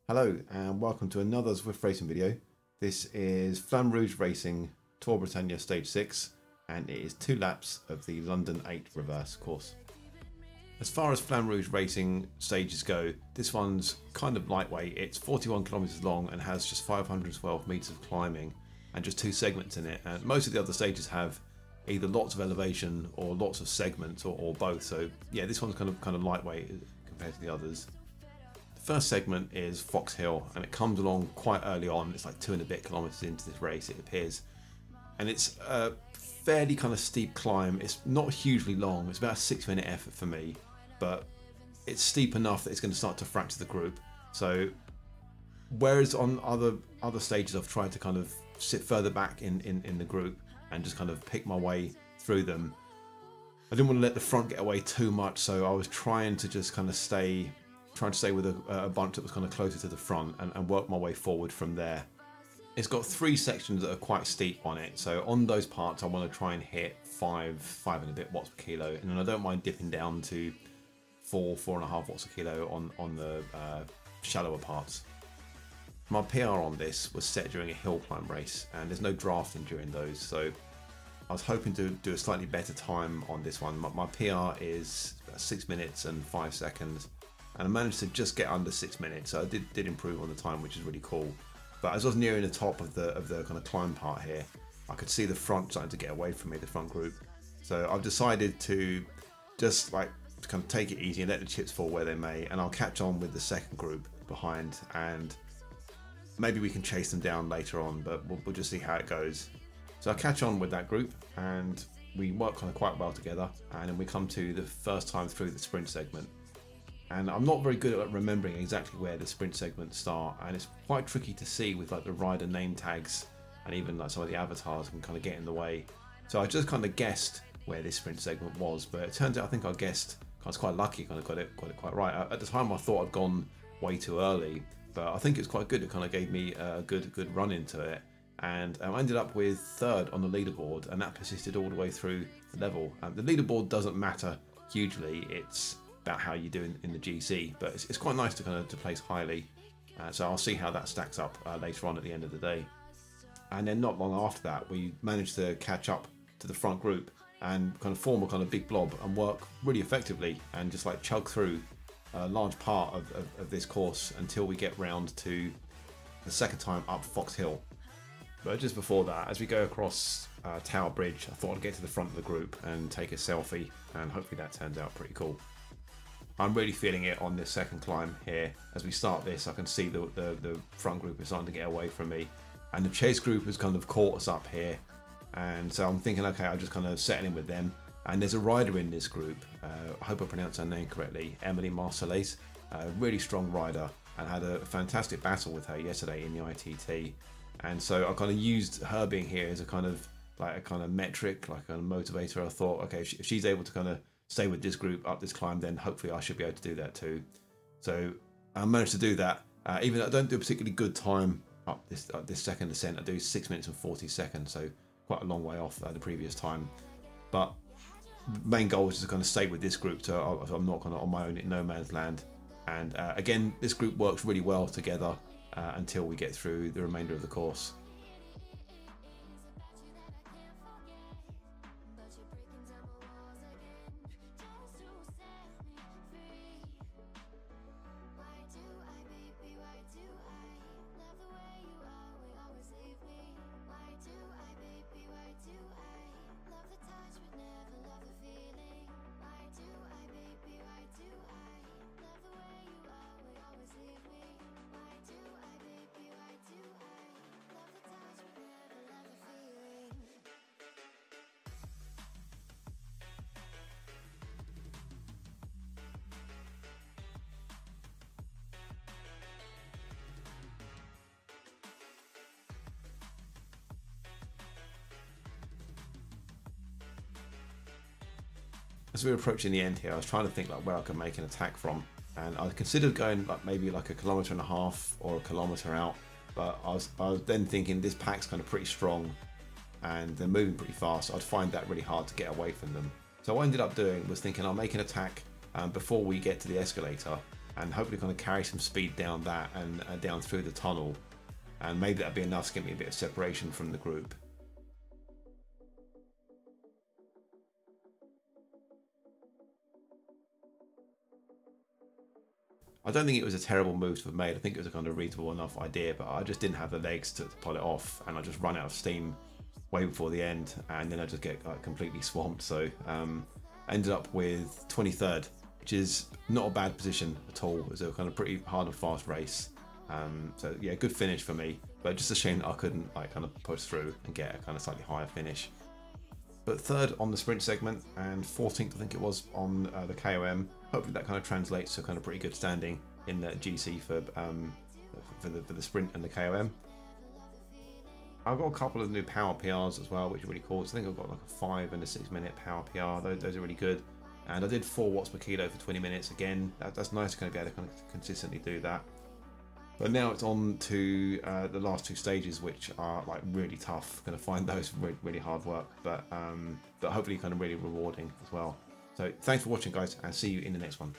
Hello and welcome to another Zwift racing video. This is Flamme Rouge Racing Tour Britannia Stage 6 and it is 2 laps of the London 8 reverse course. As far as Flamme Rouge Racing stages go, this one's kind of lightweight. It's 41 kilometers long and has just 512 meters of climbing and just 2 segments in it. And most of the other stages have either lots of elevation or lots of segments or both. So yeah, this one's kind of lightweight compared to the others. First segment is Fox Hill and it comes along quite early on. It's like 2 and a bit kilometers into this race, it appears, and it's a fairly kind of steep climb. It's not hugely long, it's about a 6-minute effort for me, but it's steep enough that it's going to start to fracture the group. So whereas on other stages I've tried to kind of sit further back in the group and just kind of pick my way through them, I didn't want to let the front get away too much, so I was trying to just kind of stay with a bunch that was kind of closer to the front and work my way forward from there. It's got 3 sections that are quite steep on it, so on those parts I want to try and hit 5 and a bit watts per kilo, and then I don't mind dipping down to 4.5 watts a kilo on the shallower parts. My PR on this was set during a hill climb race and there's no drafting during those, so I was hoping to do a slightly better time on this one. My PR is 6 minutes and 5 seconds. And I managed to just get under 6 minutes, so I did improve on the time, which is really cool. But as I was nearing the top of the kind of climb part here, I could see the front starting to get away from me, the front group. So I've decided to just kind of take it easy and let the chips fall where they may, and I'll catch on with the second group behind, and maybe we can chase them down later on, but we'll just see how it goes. So I'll catch on with that group, and we work kind of quite well together, and then we come to the first time through the sprint segment. And I'm not very good at remembering exactly where the sprint segments start, and it's quite tricky to see with like the rider name tags and even like some of the avatars can kind of get in the way. So I just kind of guessed where this sprint segment was, but it turns out I think I guessed, I was quite lucky, kind of got it quite right. At the time I thought I'd gone way too early, but I think it's quite good. It kind of gave me a good run into it, and I ended up with 3rd on the leaderboard, and that persisted all the way through the level. The leaderboard doesn't matter hugely, it's about how you do in the GC, but it's quite nice to kind of to place highly, so I'll see how that stacks up later on at the end of the day. And then not long after that we managed to catch up to the front group and kind of form a kind of big blob and work really effectively and just like chug through a large part of this course until we get round to the second time up Fox Hill. But just before that, as we go across Tower Bridge, I thought I'd get to the front of the group and take a selfie, and hopefully that turns out pretty cool. I'm really feeling it on this second climb here. As we start this, I can see the front group is starting to get away from me, and the chase group has kind of caught us up here, and so I'm thinking, okay, I'll just kind of settle in with them. And there's a rider in this group, I hope I pronounced her name correctly, Emily Marcellais, a really strong rider, and had a fantastic battle with her yesterday in the ITT. And so I kind of used her being here as a kind of metric, like a motivator. I thought, okay, if she's able to kind of stay with this group up this climb, then hopefully I should be able to do that too. So I managed to do that, even though I don't do a particularly good time up this second descent. I do 6 minutes and 40 seconds, so quite a long way off the previous time. But the main goal is to kind of stay with this group, so I'm not kind of on my own in no man's land. And again, this group works really well together until we get through the remainder of the course. As we were approaching the end here, I was trying to think like where I could make an attack from, and I considered going like maybe like 1.5 kilometers or 1 kilometer out, but I was then thinking this pack's kind of pretty strong and they're moving pretty fast, so I'd find that really hard to get away from them. So what I ended up doing was thinking I'll make an attack before we get to the escalator, and hopefully kind of carry some speed down that and down through the tunnel, and maybe that'll be enough to get me a bit of separation from the group. I don't think it was a terrible move to have made. I think it was a kind of reasonable enough idea, but I just didn't have the legs to pull it off, and I just run out of steam way before the end, and then I just get like completely swamped. So I ended up with 23rd, which is not a bad position at all. It was a kind of pretty hard and fast race. So yeah, good finish for me, but just a shame that I couldn't like kind of push through and get a kind of slightly higher finish. But 3rd on the sprint segment and 14th, I think it was, on the KOM. Hopefully that kind of translates to a kind of pretty good standing in the GC for the sprint and the KOM. I've got a couple of new power PRs as well, which are really cool. So I think I've got like a 5 and a 6 minute power PR. Those are really good. And I did 4 watts per kilo for 20 minutes. Again, that's nice to kind of be able to kind of consistently do that. But now it's on to the last 2 stages, which are like really tough. Going to find those really hard work, but hopefully kind of really rewarding as well. So thanks for watching, guys, and see you in the next one.